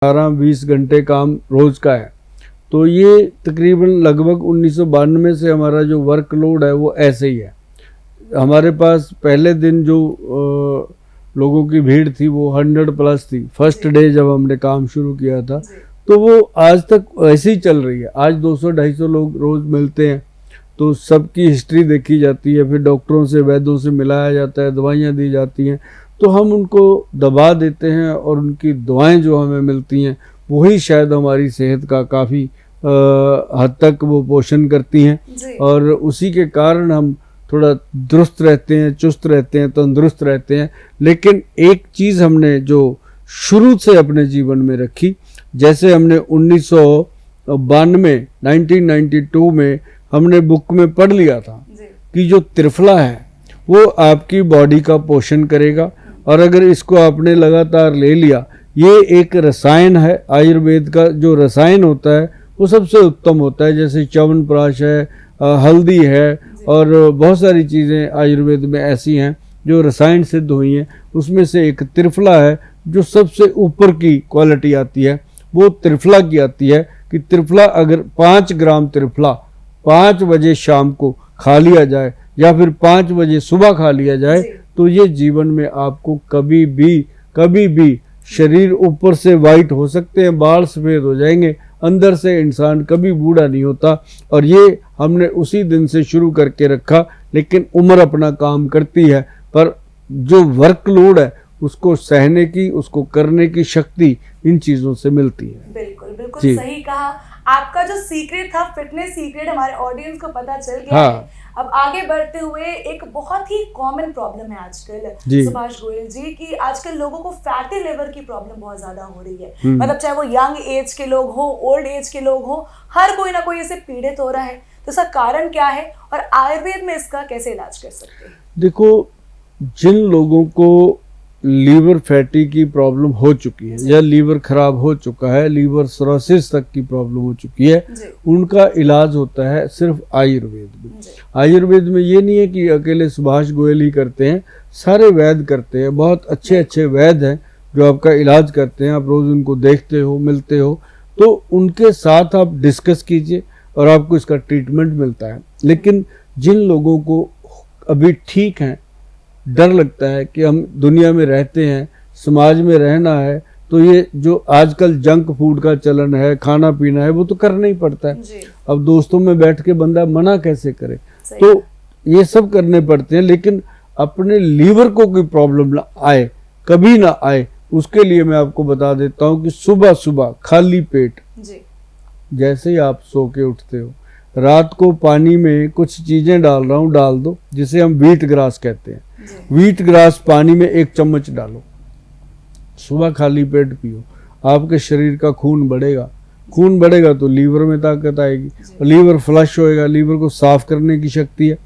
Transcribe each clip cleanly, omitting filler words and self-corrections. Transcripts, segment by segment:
18-20 घंटे काम रोज का है। तो ये तकरीबन लगभग 1992 से हमारा जो वर्कलोड है वो ऐसे ही है। हमारे पास पहले दिन जो लोगों की भीड़ थी वो 100 प्लस थी फर्स्ट डे जब हमने काम शुरू किया था, तो वो आज तक ऐसे ही चल रही है। आज 200-250 लोग रोज मिलते हैं, तो सबकी हिस्ट्री देखी जाती है, फिर डॉक्टरों से वैद्यों से मिलाया जाता है, दवाइयाँ दी जाती हैं, तो हम उनको दबा देते हैं और उनकी दुआएं जो हमें मिलती हैं वही शायद हमारी सेहत का काफ़ी हद तक वो पोषण करती हैं, और उसी के कारण हम थोड़ा दुरुस्त रहते हैं, चुस्त रहते हैं, तंदुरुस्त रहते हैं। लेकिन एक चीज़ हमने जो शुरू से अपने जीवन में रखी, जैसे हमने 1992 में हमने बुक में पढ़ लिया था कि जो त्रिफला है वो आपकी बॉडी का पोषण करेगा, और अगर इसको आपने लगातार ले लिया, ये एक रसायन है, आयुर्वेद का जो रसायन होता है वो सबसे उत्तम होता है। जैसे च्यवनप्राश है, हल्दी है, और बहुत सारी चीज़ें आयुर्वेद में ऐसी हैं जो रसायन सिद्ध हुई हैं। उसमें से एक त्रिफला है जो सबसे ऊपर की क्वालिटी आती है, वो त्रिफला की आती है कि त्रिफला अगर 5 ग्राम त्रिफला 5 बजे शाम को खा लिया जाए या फिर 5 बजे सुबह खा लिया जाए, तो ये जीवन में आपको कभी भी शरीर ऊपर से वाइट हो सकते हैं, बाल सफ़ेद हो जाएंगे, अंदर से इंसान कभी बूढ़ा नहीं होता। और ये हमने उसी दिन से शुरू करके रखा। लेकिन उम्र अपना काम करती है, पर जो वर्कलोड है उसको सहने की, उसको करने की शक्ति इन चीज़ों से मिलती है। बिल्कुल बिल्कुल सही कहा। आपका जो सीक्रेट था, फिटनेस सीक्रेट, हमारे ऑडियंस को पता चल गया है। अब आगे बढ़ते हुए, एक बहुत ही कॉमन प्रॉब्लम है आजकल सुभाष गोयल जी की, आजकल लोगों को फैटी लिवर की प्रॉब्लम बहुत ज्यादा हो रही है। मतलब चाहे वो यंग एज के लोग हो, ओल्ड एज के लोग हो, हर कोई ना कोई इससे पीड़ित हो रहा है। तो इसका कारण क्या है और आयुर्वेद में इसका कैसे इलाज कर सकते हैं? देखो, जिन लोगों को लीवर फैटी की प्रॉब्लम हो चुकी है या लीवर खराब हो चुका है, लीवर सिरोसिस तक की प्रॉब्लम हो चुकी है, उनका इलाज होता है सिर्फ आयुर्वेद में। आयुर्वेद में ये नहीं है कि अकेले सुभाष गोयल ही करते हैं, सारे वैद्य करते हैं। बहुत अच्छे अच्छे वैद्य हैं जो आपका इलाज करते हैं, आप रोज़ उनको देखते हो, मिलते हो, तो उनके साथ आप डिस्कस कीजिए और आपको इसका ट्रीटमेंट मिलता है। लेकिन जिन लोगों को अभी ठीक हैं, डर लगता है कि हम दुनिया में रहते हैं, समाज में रहना है, तो ये जो आजकल जंक फूड का चलन है, खाना पीना है, वो तो करना ही पड़ता है। अब दोस्तों में बैठ के बंदा मना कैसे करे? तो ये सब करने पड़ते हैं। लेकिन अपने लीवर को कोई प्रॉब्लम ना आए, कभी ना आए, उसके लिए मैं आपको बता देता हूँ कि सुबह सुबह खाली पेट जैसे ही आप सो के उठते हो, रात को पानी में कुछ चीज़ें डाल रहा हूँ, डाल दो, जिसे हम व्हीट ग्रास कहते हैं। व्हीट ग्रास पानी में 1 चम्मच डालो, सुबह खाली पेट पियो, आपके शरीर का खून बढ़ेगा। खून बढ़ेगा तो लीवर में ताकत आएगी, लीवर फ्लश होएगा, लीवर को साफ करने की शक्ति है।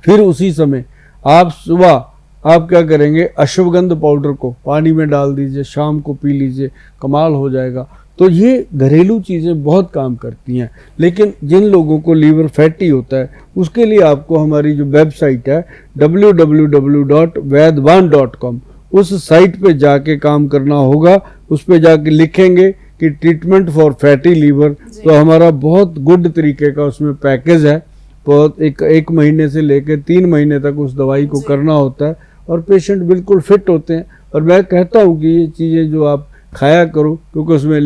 फिर उसी समय आप सुबह आप क्या करेंगे, अश्वगंध पाउडर को पानी में डाल दीजिए, शाम को पी लीजिए, कमाल हो जाएगा। तो ये घरेलू चीज़ें बहुत काम करती हैं। लेकिन जिन लोगों को लीवर फैटी होता है, उसके लिए आपको हमारी जो वेबसाइट है www.vaidwan.com, उस साइट पे जाके काम करना होगा। उस पे जाके लिखेंगे कि ट्रीटमेंट फॉर फैटी लीवर, तो हमारा बहुत गुड तरीके का उसमें पैकेज है। बहुत एक महीने से लेकर 3 महीने तक उस दवाई को करना होता है और पेशेंट बिल्कुल फिट होते हैं। और मैं कहता हूँ कि ये चीज़ें जो आप खाया करो, क्योंकि उसमें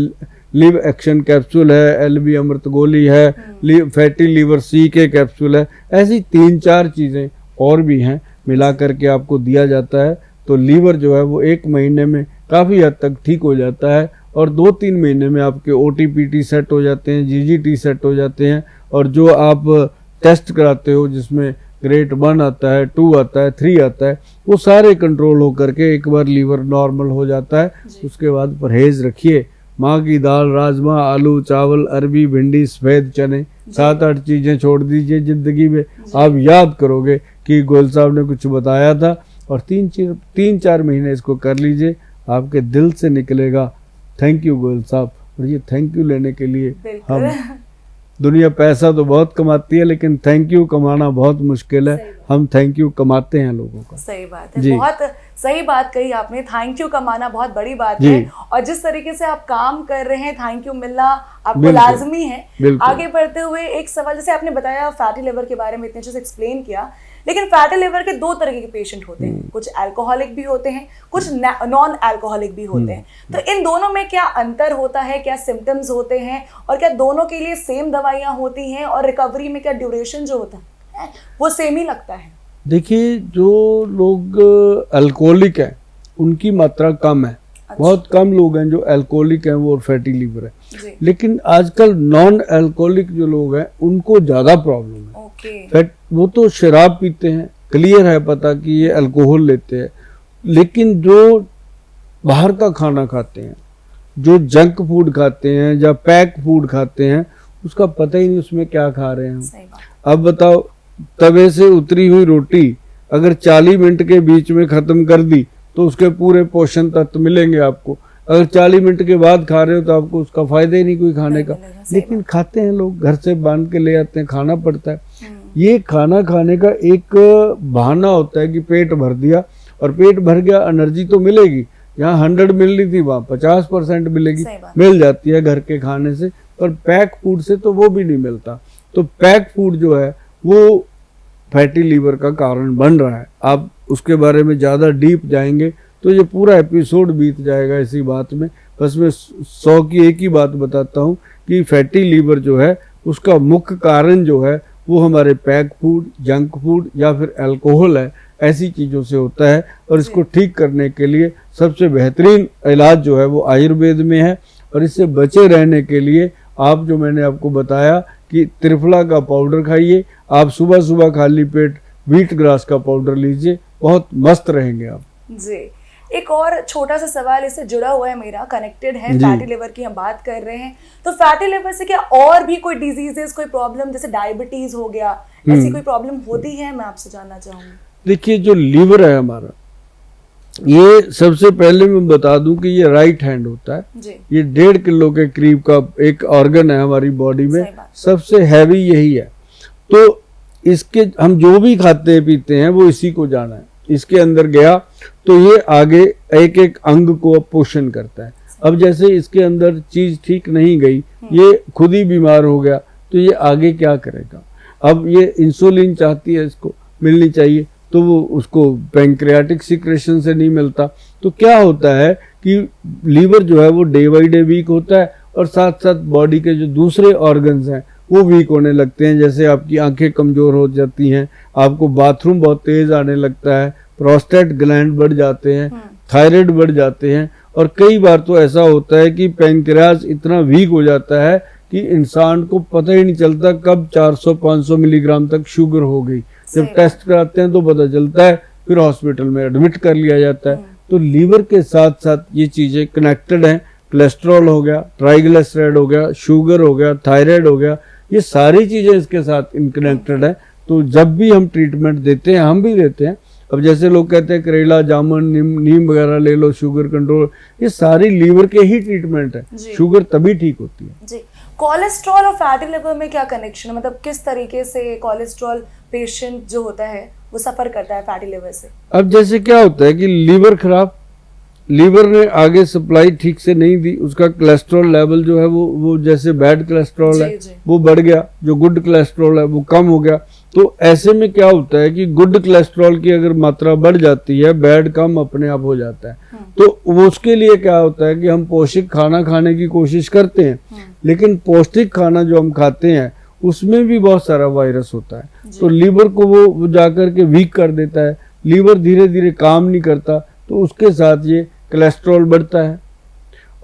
लिव एक्शन कैप्सूल है, LB अमृत गोली है, फैटी लीवर C के कैप्सूल है, ऐसी 3-4 चीज़ें और भी हैं, मिला करके आपको दिया जाता है। तो लीवर जो है वो 1 महीने में काफ़ी हद तक ठीक हो जाता है, और 2-3 महीने में आपके OTPT सेट हो जाते हैं, GGT सेट हो जाते हैं, और जो आप टेस्ट कराते हो जिसमें ग्रेड 1 आता है, 2 आता है, 3 आता है, वो सारे कंट्रोल हो करके एक बार लीवर नॉर्मल हो जाता है। उसके बाद परहेज रखिए, माँ की दाल, राजमा, आलू, चावल, अरबी, भिंडी, सफ़ेद चने, 7-8 चीज़ें छोड़ दीजिए ज़िंदगी में। आप याद करोगे कि गोयल साहब ने कुछ बताया था, और 3-4 महीने इसको कर लीजिए, आपके दिल से निकलेगा थैंक यू गोयल साहब। और ये थैंक यू लेने के लिए हम दुनिया पैसा तो बहुत कमाती है, लेकिन थैंक यू कमाना बहुत मुश्किल है। हम थैंक यू कमाते हैं लोगों का। सही बात है, बहुत सही बात कही आपने। थैंक यू कमाना बहुत बड़ी बात है, और जिस तरीके से आप काम कर रहे हैं थैंक यू मिलना आपको लाजमी है। आगे बढ़ते हुए एक सवाल, जैसे आपने बताया फैटी लिवर के बारे में इतने अच्छे से एक्सप्लेन किया, लेकिन फैटी लिवर के दो तरह के पेशेंट होते हैं, कुछ अल्कोहलिक भी होते हैं, कुछ नॉन अल्कोहलिक भी होते हैं। तो इन दोनों में क्या अंतर होता है, क्या सिम्टम्स होते हैं, और क्या दोनों के लिए सेम दवाइयाँ होती हैं, और रिकवरी में क्या ड्यूरेशन जो होता है वो सेम ही लगता है? देखिए, जो लोग अल्कोहलिक हैं उनकी मात्रा कम है। अच्छा। बहुत कम लोग हैं जो अल्कोहलिक हैं वो फैटी लीवर है, लेकिन आजकल नॉन अल्कोहलिक जो लोग हैं उनको ज्यादा प्रॉब्लम है। फैट, वो तो शराब पीते हैं, क्लियर है पता कि ये अल्कोहल लेते हैं, लेकिन जो बाहर का खाना खाते हैं, जो जंक फूड खाते हैं या पैक फूड खाते हैं, उसका पता ही नहीं उसमें क्या खा रहे हैं। अब बताओ, तवे से उतरी हुई रोटी अगर 40 मिनट के बीच में खत्म कर दी तो उसके पूरे पोषण तत्व मिलेंगे आपको। अगर 40 मिनट के बाद खा रहे हो तो आपको उसका फायदा ही नहीं कोई खाने का, लेकिन खाते हैं लोग, घर से बांध के ले आते हैं, खाना पड़ता है। ये खाना खाने का एक बहाना होता है कि पेट भर दिया, और पेट भर गया, एनर्जी तो मिलेगी। यहाँ 100 मिल रही थी वहाँ 50% मिलेगी, मिल जाती है घर के खाने से, पर पैक फूड से तो वो भी नहीं मिलता। तो पैक फूड जो है वो फैटी लीवर का कारण बन रहा है। आप उसके बारे में ज़्यादा डीप जाएंगे तो ये पूरा एपिसोड बीत जाएगा इसी बात में। बस मैं 100 की एक ही बात बताता हूँ कि फैटी लीवर जो है उसका मुख्य कारण जो है वो हमारे पैक फूड, जंक फूड या फिर अल्कोहल है, ऐसी चीज़ों से होता है। और इसको ठीक करने के लिए सबसे बेहतरीन इलाज जो है वो आयुर्वेद में है। और इससे बचे रहने के लिए आप, जो मैंने आपको बताया कि त्रिफला का पाउडर खाइए, आप सुबह सुबह खाली पेट व्हीट ग्रास का पाउडर लीजिए, बहुत मस्त रहेंगे आप जी। एक और छोटा सा सवाल इससे जुड़ा हुआ है मेरा, कनेक्टेड है, फैटी लिवर की हम बात कर रहे हैं, तो फैटी लिवर से क्या और भी कोई डिजीजेस, कोई प्रॉब्लम, जैसे डायबिटीज हो गया, ऐसी कोई प्रॉब्लम होती है? मैं आपसे जानना चाहूंगी। देखिए, जो लीवर है हमारा, ये सबसे पहले मैं बता दूं कि ये राइट हैंड होता है जी। ये 1.5 किलो के करीब का एक ऑर्गन है हमारी बॉडी में, सबसे हैवी यही है। तो इसके हम जो भी खाते पीते हैं वो इसी को जाना है, इसके अंदर गया तो ये आगे एक एक अंग को पोषण करता है। अब जैसे इसके अंदर चीज ठीक नहीं गई, ये खुद ही बीमार हो गया, तो ये आगे क्या करेगा? अब ये इंसुलिन चाहती है, इसको मिलनी चाहिए, तो वो उसको पैंक्रियाटिक सिक्रेशन से नहीं मिलता। तो क्या होता है कि लीवर जो है वो डे बाई डे वीक होता है, और साथ साथ बॉडी के जो दूसरे ऑर्गन्स हैं वो वीक होने लगते हैं। जैसे आपकी आंखें कमजोर हो जाती हैं, आपको बाथरूम बहुत तेज आने लगता है, प्रोस्टेट ग्लैंड बढ़ जाते हैं, थायराइड बढ़ जाते हैं, और कई बार तो ऐसा होता है कि पैंक्रियास इतना वीक हो जाता है कि इंसान को पता ही नहीं चलता कब 400-500 मिलीग्राम तक शुगर हो गई। जब टेस्ट कराते हैं तो पता चलता है, फिर हॉस्पिटल में एडमिट कर लिया जाता है। तो लीवर के साथ साथ ये चीजें कनेक्टेड हैं। कोलेस्ट्रॉल हो गया, ट्राइग्लिसराइड हो गया, शुगर हो गया, थायराइड हो गया, ये सारी चीजें इसके साथ इनकनेक्टेड है। तो जब भी हम ट्रीटमेंट देते हैं, हम भी देते हैं, अब जैसे लोग कहते हैं करेला, जामुन, नीम वगैरह ले लो, शुगर कंट्रोल, ये सारी लीवर के ही ट्रीटमेंट है, शुगर तभी ठीक होती है जी। कोलेस्ट्रॉल और फैटी लिवर में क्या कनेक्शन है, मतलब किस तरीके से कोलेस्ट्रॉल पेशेंट जो होता है वो सफर करता है फैटी लिवर से? अब जैसे क्या होता है कि लीवर खराब, लीवर ने आगे सप्लाई ठीक से नहीं दी, उसका कोलेस्ट्रॉल लेवल जो है वो जैसे बैड कोलेस्ट्रॉल है वो बढ़ गया, जो गुड कोलेस्ट्रॉल है वो कम हो गया। तो ऐसे में क्या होता है कि गुड कोलेस्ट्रॉल की अगर मात्रा बढ़ जाती है, बैड कम अपने आप हो जाता है। तो वो उसके लिए क्या होता है कि हम पौष्टिक खाना खाने की कोशिश करते हैं, लेकिन पौष्टिक खाना जो हम खाते हैं उसमें भी बहुत सारा वायरस होता है। तो लीवर को वो जाकर के वीक कर देता है, लीवर धीरे धीरे काम नहीं करता, तो उसके साथ ये कोलेस्ट्रॉल बढ़ता है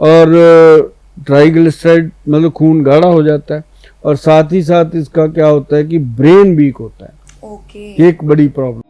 और ट्राइग्लिसराइड मतलब खून गाढ़ा हो जाता है, और साथ ही साथ इसका क्या होता है कि ब्रेन वीक होता है। ये एक बड़ी प्रॉब्लम।